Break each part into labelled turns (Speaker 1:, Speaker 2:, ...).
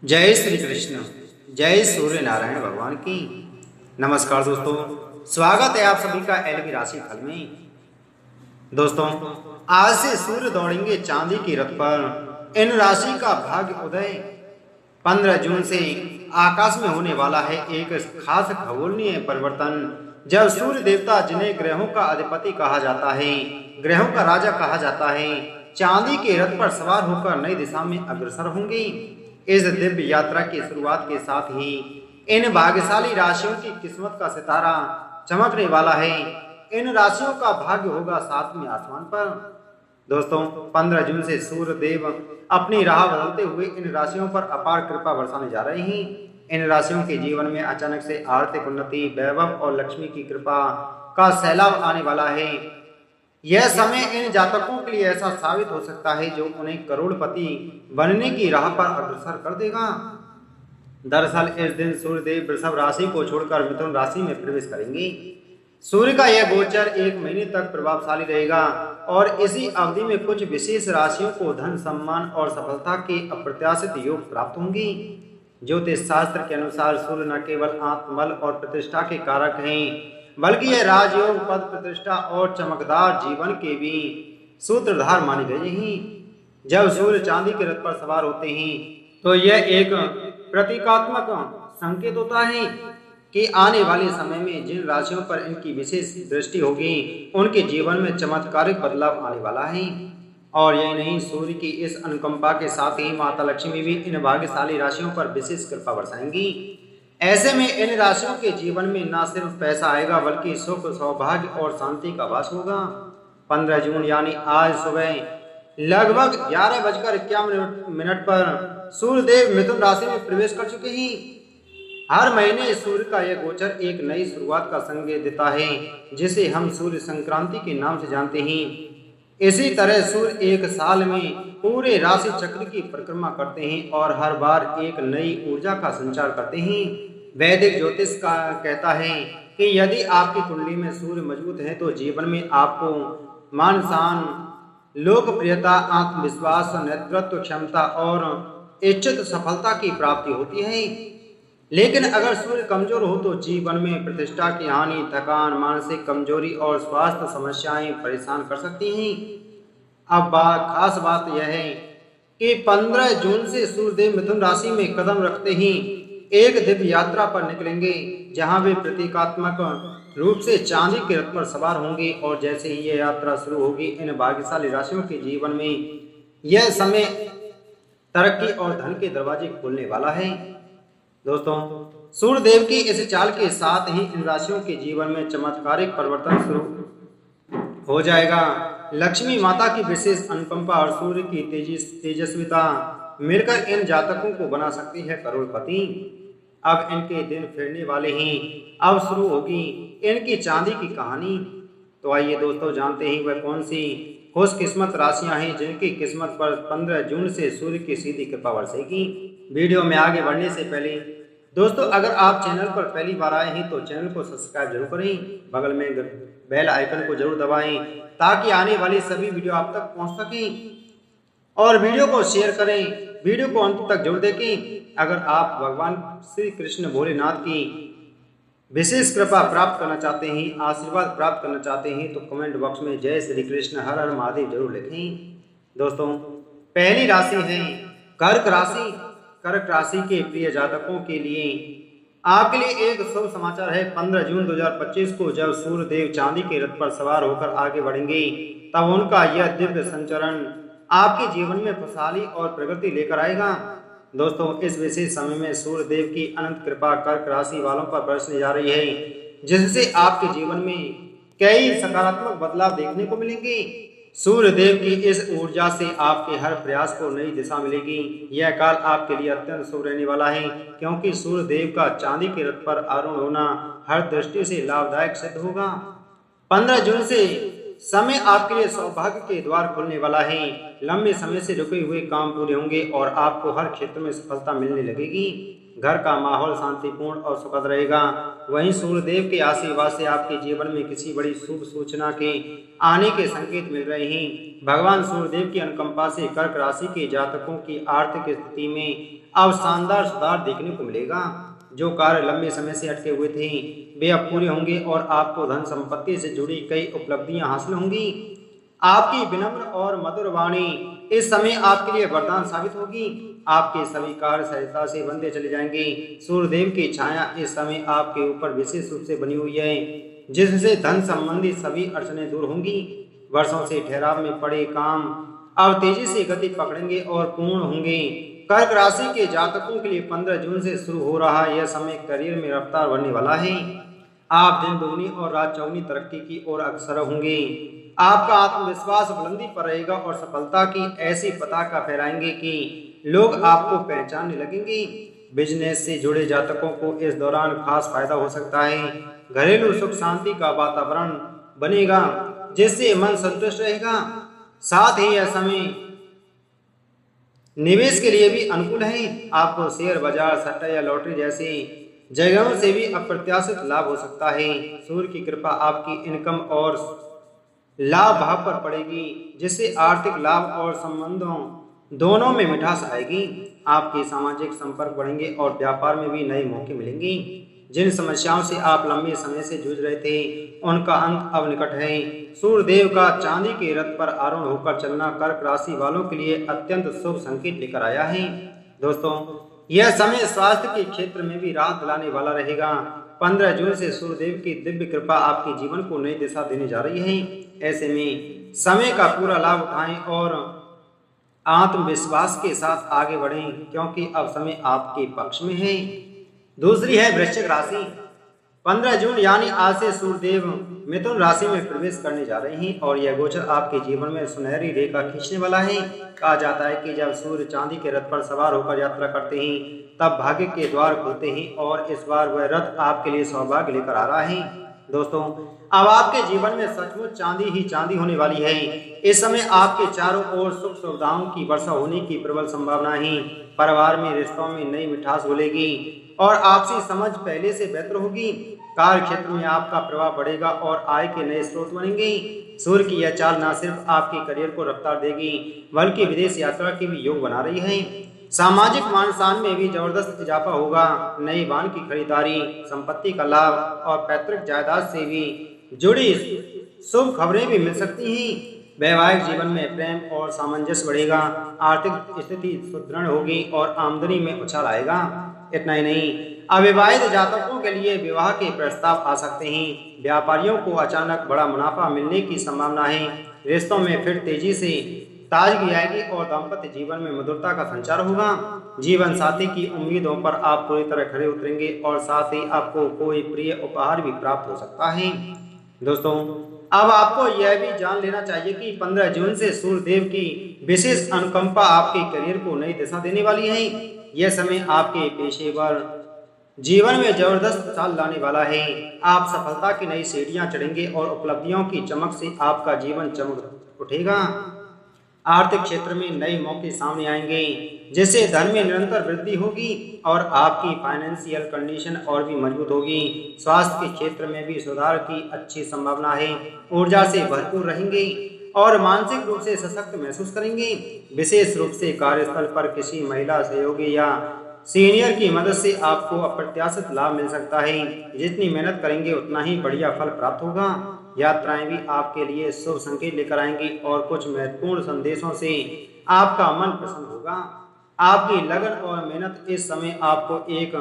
Speaker 1: जय श्री कृष्ण। जय सूर्य नारायण भगवान की। नमस्कार दोस्तों, स्वागत है आप सभी का एलवी राशि फल में। दोस्तों, आज से सूर्य दौड़ेंगे चांदी की रथ पर। इन राशि का भाग्य उदय 15 जून से आकाश में होने वाला है। एक खास खगोलीय परिवर्तन, जब सूर्य देवता, जिन्हें ग्रहों का अधिपति कहा जाता है, ग्रहों का राजा कहा जाता है, चांदी के रथ पर सवार होकर नई दिशा में अग्रसर होंगे। इस दिव्य यात्रा की शुरुआत के साथ ही इन भाग्यशाली राशियों की किस्मत का सितारा चमकने वाला है। इन राशियों का भाग्य होगा सातवें आसमान पर। दोस्तों, 15 जून से सूर्य देव अपनी राह बदलते हुए इन राशियों पर अपार कृपा बरसाने जा रहे हैं। इन राशियों के जीवन में अचानक से आर्थिक उन्नति, वैभव और लक्ष्मी की कृपा का सैलाब आने वाला है। यह समय इन जातकों के लिए ऐसा साबित हो सकता है जो उन्हें करोड़पति बनने की राह पर अग्रसर कर देगा। दरअसल इस दिन सूर्यदेव वृषभ राशि को छोड़कर मिथुन राशि में प्रवेश करेंगे। सूर्य का यह गोचर 1 महीने तक प्रभावशाली रहेगा और इसी अवधि में कुछ विशेष राशियों को धन, सम्मान और सफलता के अप्रत्याशित योग प्राप्त होंगे। ज्योतिष शास्त्र के अनुसार सूर्य न केवल आत्मबल और प्रतिष्ठा के कारक हैं, बल्कि यह राजयोग, पद, प्रतिष्ठा और चमकदार जीवन के भी सूत्रधार माने गए हैं। जब सूर्य चांदी के रथ पर सवार होते हैं तो यह एक प्रतीकात्मक संकेत होता है कि आने वाले समय में जिन राशियों पर इनकी विशेष दृष्टि होगी, उनके जीवन में चमत्कारिक बदलाव आने वाला है। और यही नहीं, सूर्य की इस अनुकंपा के साथ ही माता लक्ष्मी भी इन भाग्यशाली राशियों पर विशेष कृपा बरसाएंगी। ऐसे में इन राशियों के जीवन में न सिर्फ पैसा आएगा, बल्कि सुख, सौभाग्य और शांति का वास होगा। 15 जून यानी आज सुबह लगभग 11:51 पर सूर्यदेव मिथुन राशि में प्रवेश कर चुके हैं। हर महीने सूर्य का यह गोचर एक नई शुरुआत का संकेत देता है, जिसे हम सूर्य संक्रांति के नाम से जानते हैं। इसी तरह सूर्य एक साल में पूरे राशि चक्र की परिक्रमा करते हैं और हर बार एक नई ऊर्जा का संचार करते हैं। वैदिक ज्योतिष का कहता है कि यदि आपकी कुंडली में सूर्य मजबूत है तो जीवन में आपको मान सम्मान, लोकप्रियता, आत्मविश्वास, नेतृत्व क्षमता और इच्छित सफलता की प्राप्ति होती है। लेकिन अगर सूर्य कमजोर हो तो जीवन में प्रतिष्ठा की हानि, थकान, मानसिक कमजोरी और स्वास्थ्य समस्याएं परेशान कर सकती हैं। अब खास बात यह है कि 15 जून से सूर्यदेव मिथुन राशि में कदम रखते ही एक दिव्य यात्रा पर निकलेंगे, जहां वे प्रतीकात्मक रूप से चांदी के रथ पर सवार होंगे। और जैसे ही यह यात्रा शुरू होगी, इन भाग्यशाली राशियों के जीवन में यह समय तरक्की और धन के दरवाजे खोलने वाला है। दोस्तों, सूर्यदेव की इस चाल के साथ ही इन राशियों के जीवन में चमत्कारिक परिवर्तन शुरू हो जाएगा। लक्ष्मी माता की विशेष अनुकंपा और सूर्य की तेजस्विता मिलकर इन जातकों को बना सकती है करोड़पति। अब इनके दिन फिरने वाले हैं। अब शुरू होगी इनकी चांदी की कहानी। तो आइए दोस्तों, जानते हैं वह कौन सी खुशकिस्मत राशियां हैं जिनकी किस्मत पर 15 जून से सूर्य की सीधी कृपा बरसेगी। वीडियो में आगे बढ़ने से पहले दोस्तों, अगर आप चैनल पर पहली बार आए हैं तो चैनल को सब्सक्राइब जरूर करें, बगल में बेल आइकन को जरूर दबाएं ताकि आने वाली सभी वीडियो आप तक पहुंच सकें। और वीडियो को शेयर करें, वीडियो को अंत तक जरूर देखें। अगर आप भगवान श्री कृष्ण भोलेनाथ की विशेष कृपा प्राप्त करना चाहते हैं, आशीर्वाद प्राप्त करना चाहते हैं, तो कमेंट बॉक्स में जय श्री कृष्ण हर हर महादेव जरूर लिखें। दोस्तों, पहली राशि है कर्क राशि। कर्क राशि के प्रिय जातकों के लिए आपके लिए एक शुभ समाचार है। 15 जून 2025 को जब सूर्यदेव चांदी के रथ पर सवार होकर आगे बढ़ेंगे, तब उनका यह दिव्य संचरण आपके जीवन में खुशहाली और प्रगति लेकर आएगा। दोस्तों, इस विशेष समय में सूर्यदेव की अनंत कृपा कर्क राशि वालों पर बरसने जा रही है, जिससे आपके जीवन में कई सकारात्मक बदलाव देखने को मिलेंगे। सूर्यदेव की इस ऊर्जा से आपके हर प्रयास को नई दिशा मिलेगी। यह काल आपके लिए अत्यंत शुभ रहने वाला है, क्योंकि सूर्यदेव का चांदी के रथ पर आरूढ़ होना हर दृष्टि से लाभदायक सिद्ध होगा। 15 जून से समय आपके लिए सौभाग्य के द्वार खुलने वाला है। लंबे समय से रुके हुए काम पूरे होंगे और आपको हर क्षेत्र में सफलता मिलने लगेगी। घर का माहौल शांतिपूर्ण और सुखद रहेगा। वहीं सूर्यदेव के आशीर्वाद से आपके जीवन में किसी बड़ी शुभ सूचना के आने के संकेत मिल रहे हैं। भगवान सूर्यदेव की अनुकंपा से कर्क राशि के जातकों की आर्थिक स्थिति में अब शानदार सुधार देखने को मिलेगा। जो कार्य लंबे समय से अटके हुए थे वे अब पूरे होंगे और आपको धन संपत्ति से जुड़ी कई उपलब्धियां हासिल होंगी। आपकी विनम्र और मधुर वाणी इस समय आपके लिए वरदान साबित होगी। आपके सभी कार्य सहजता से बनते चले जाएंगे। सूर्यदेव की छाया इस समय आपके ऊपर विशेष रूप से बनी हुई है, जिससे धन संबंधी सभी अड़चनें दूर होंगी। वर्षों से ठहराव में पड़े काम अब तेजी से गति पकड़ेंगे और पूर्ण होंगे। कर्क राशि के जातकों के लिए 15 जून से शुरू हो रहा यह समय करियर में रफ्तार बढ़ने वाला है। आप दिन दुगनी और रात चौगुनी तरक्की की ओर अग्रसर होंगे। आपका आत्मविश्वास बुलंदी पर रहेगा और सफलता की ऐसी पताका फहराएंगे कि लोग आपको पहचानने लगेंगे। बिजनेस से जुड़े जातकों को इस दौरान खास फायदा हो सकता है। घरेलू सुख शांति का वातावरण बनेगा, जिससे मन संतुष्ट रहेगा। साथ ही यह समय निवेश के लिए भी अनुकूल है। आपको शेयर बाजार, सट्टा या लॉटरी जैसी जगहों से भी अप्रत्याशित लाभ हो सकता है। सूर्य की कृपा आपकी इनकम और लाभ भाव पर पड़ेगी, जिससे आर्थिक लाभ और संबंधों दोनों में मिठास आएगी। आपके सामाजिक संपर्क बढ़ेंगे और व्यापार में भी नए मौके मिलेंगे। जिन समस्याओं से आप लंबे समय से जूझ रहे थे उनका अंत अब निकट है। सूर्यदेव का चांदी के रथ पर आरूढ़ होकर चलना कर्क राशि वालों के लिए अत्यंत शुभ संकेत लेकर आया है। दोस्तों, यह समय स्वास्थ्य के क्षेत्र में भी राहत दिलाने वाला रहेगा। 15 जून से सूर्यदेव की दिव्य कृपा आपके जीवन को नई दिशा देने जा रही है। ऐसे में समय का पूरा लाभ उठाएं और आत्मविश्वास के साथ आगे बढ़ें, क्योंकि अब समय आपके पक्ष में है। दूसरी है वृश्चिक राशि। 15 जून यानी आज से सूर्यदेव मिथुन राशि में प्रवेश करने जा रहे हैं और यह गोचर आपके जीवन में सुनहरी रेखा खींचने वाला है। कहा जाता है कि जब सूर्य चांदी के रथ पर सवार होकर यात्रा करते हैं तब भाग्य के द्वार खुलते हैं और इस बार वह रथ आपके लिए सौभाग्य लेकर आ रहा है। दोस्तों, अब आपके जीवन में सचमुच चांदी ही चांदी होने वाली है। इस समय आपके चारों ओर सुख सुविधाओं की वर्षा होने की प्रबल संभावना है। परिवार में रिश्तों में नई मिठास घुलेगी और आपसी समझ पहले से बेहतर होगी। कार्य क्षेत्र में आपका प्रभाव बढ़ेगा और आय के नए स्रोत बनेंगे। सूर्य की यह चाल न सिर्फ आपके करियर को रफ्तार देगी बल्कि विदेश यात्रा के भी योग बना रही है। सामाजिक मान सम्मान में भी जबरदस्त इजाफा होगा। नई वाहन की खरीदारी, संपत्ति का लाभ और पैतृक जायदाद से भी जुड़ी शुभ खबरें भी मिल सकती हैं। वैवाहिक जीवन में प्रेम और सामंजस्य बढ़ेगा। आर्थिक स्थिति सुदृढ़ होगी और आमदनी में उछाल आएगा। इतना ही नहीं, अविवाहित जातकों के लिए विवाह के प्रस्ताव आ सकते हैं। व्यापारियों को अचानक बड़ा मुनाफा मिलने की संभावना है। रिश्तों में फिर तेजी से ताजगी आएगी और दाम्पत्य जीवन में मधुरता का संचार होगा। जीवन साथी की उम्मीदों पर आप पूरी तरह खरे उतरेंगे और साथ ही आपको कोई प्रिय उपहार भी प्राप्त हो सकता है। दोस्तों, अब आपको यह भी जान लेना चाहिए कि 15 जून से सूर्यदेव की विशेष अनुकंपा आपके करियर को नई दिशा देने वाली है। यह समय आपके पेशेवर जीवन में जबरदस्त चाल लाने वाला है। आप सफलता की नई सीढ़ियां चढ़ेंगे और उपलब्धियों की चमक से आपका जीवन चमक उठेगा। आर्थिक क्षेत्र में नए मौके सामने आएंगे, जिससे धन में निरंतर वृद्धि होगी और आपकी फाइनेंशियल कंडीशन और भी मजबूत होगी। स्वास्थ्य के क्षेत्र में भी सुधार की अच्छी संभावना है। ऊर्जा से भरपूर रहेंगे और मानसिक रूप से सशक्त महसूस करेंगे। विशेष रूप से कार्यस्थल पर किसी महिला सहयोगी या सीनियर की मदद से आपको अप्रत्याशित लाभ मिल सकता है। जितनी मेहनत करेंगे उतना ही बढ़िया फल प्राप्त होगा। यात्राएं भी आपके लिए शुभ संकेत लेकर आएंगी और कुछ महत्वपूर्ण संदेशों से आपका मन प्रसन्न होगा। आपकी लगन और मेहनत इस समय आपको एक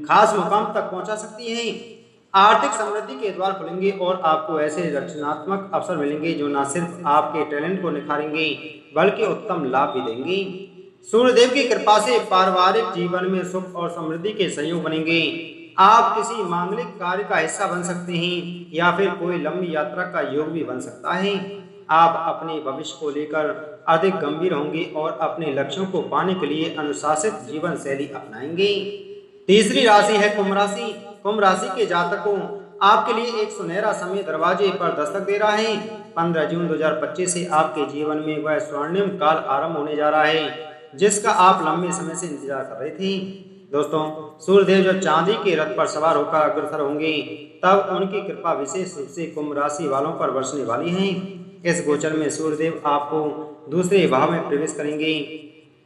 Speaker 1: खास मुकाम तक पहुंचा सकती है। आर्थिक समृद्धि के द्वार खुलेंगे और आपको ऐसे रचनात्मक अवसर मिलेंगे जो न सिर्फ आपके टैलेंट को निखारेंगे बल्कि उत्तम लाभ भी देंगे। सूर्यदेव की कृपा से पारिवारिक जीवन में सुख और समृद्धि के संयोग बनेंगे। आप किसी मांगलिक कार्य का हिस्सा बन सकते हैं या फिर कोई लंबी यात्रा का योग भी बन सकता है। आप अपने भविष्य को लेकर अधिक गंभीर होंगे और अपने लक्ष्यों को पाने के लिए अनुशासित जीवन शैली अपनाएंगे। तीसरी राशि है कुंभ राशि। कुंभ राशि के जातकों, आपके लिए एक सुनहरा समय दरवाजे पर दस्तक दे रहा है। 15 जून 2025 से आपके जीवन में वह स्वर्णिम काल आरंभ होने जा रहा है जिसका आप लंबे समय से इंतजार कर रहे थे। दोस्तों, सूर्यदेव जब चांदी के रथ पर सवार होकर अग्रसर होंगे तब उनकी कृपा विशेष रूप से कुंभ राशि वालों पर बरसने वाली है। इस गोचर में सूर्यदेव आपको दूसरे भाव में प्रवेश करेंगे,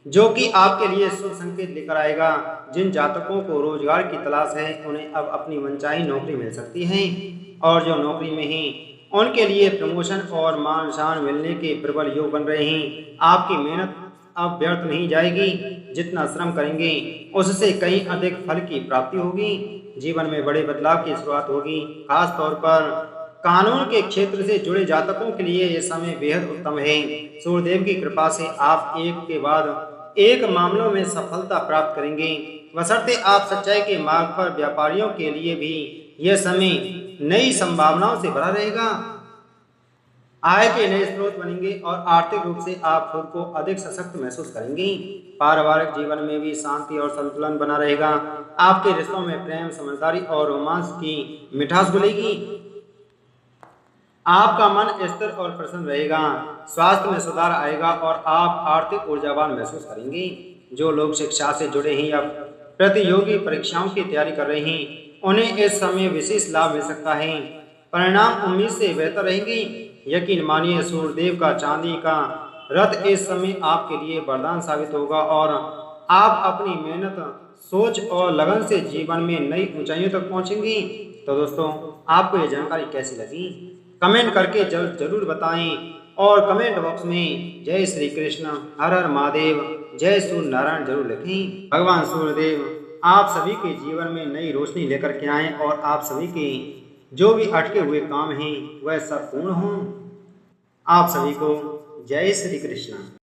Speaker 1: जो कि आपके लिए शुभ संकेत लेकर आएगा। जिन जातकों को रोजगार की तलाश है उन्हें अब अपनी मनचाही नौकरी मिल सकती है, और जो नौकरी में हैं उनके लिए प्रमोशन और मान सम्मान मिलने के प्रबल योग बन रहे हैं। आपकी मेहनत अब व्यर्थ नहीं जाएगी, जितना श्रम करेंगे उससे कहीं अधिक फल की प्राप्ति होगी। जीवन में बड़े बदलाव की शुरुआत होगी। खास तौर पर कानून के क्षेत्र से जुड़े जातकों के लिए यह समय बेहद उत्तम है। सूर्यदेव की कृपा से आप एक के बाद एक मामलों में सफलता प्राप्त करेंगे, बशर्ते आप सच्चाई के मार्ग पर। व्यापारियों के लिए भी यह समय नई संभावनाओं से भरा रहेगा। आय के नए स्रोत बनेंगे और आर्थिक रूप से आप खुद को अधिक सशक्त महसूस करेंगे। पारिवारिक जीवन में भी शांति और संतुलन बना रहेगा। आपके रिश्तों में प्रेम, समझदारी और रोमांस की मिठास घुलेगी। आपका मन स्थिर और प्रसन्न रहेगा। स्वास्थ्य में सुधार आएगा और आप आर्थिक ऊर्जावान महसूस करेंगे। जो लोग शिक्षा से जुड़े हैं या प्रतियोगी परीक्षाओं की तैयारी कर रहे हैं उन्हें इस समय विशेष लाभ मिल सकता है। परिणाम उम्मीद से बेहतर रहेंगे। यकीन मानिए, सूर्यदेव का चांदी का रथ इस समय आपके लिए वरदान साबित होगा और आप अपनी मेहनत, सोच और लगन से जीवन में नई ऊंचाइयों तक पहुंचेंगे। तो दोस्तों, आपको ये जानकारी कैसी लगी कमेंट करके जरूर बताएं, और कमेंट बॉक्स में जय श्री कृष्ण, हर हर महादेव, जय सूर्य नारायण जरूर लिखें। भगवान सूर्यदेव आप सभी के जीवन में नई रोशनी लेकर के आएं और आप सभी के जो भी अटके हुए काम हैं वह सब पूर्ण हों। आप सभी को जय श्री कृष्ण।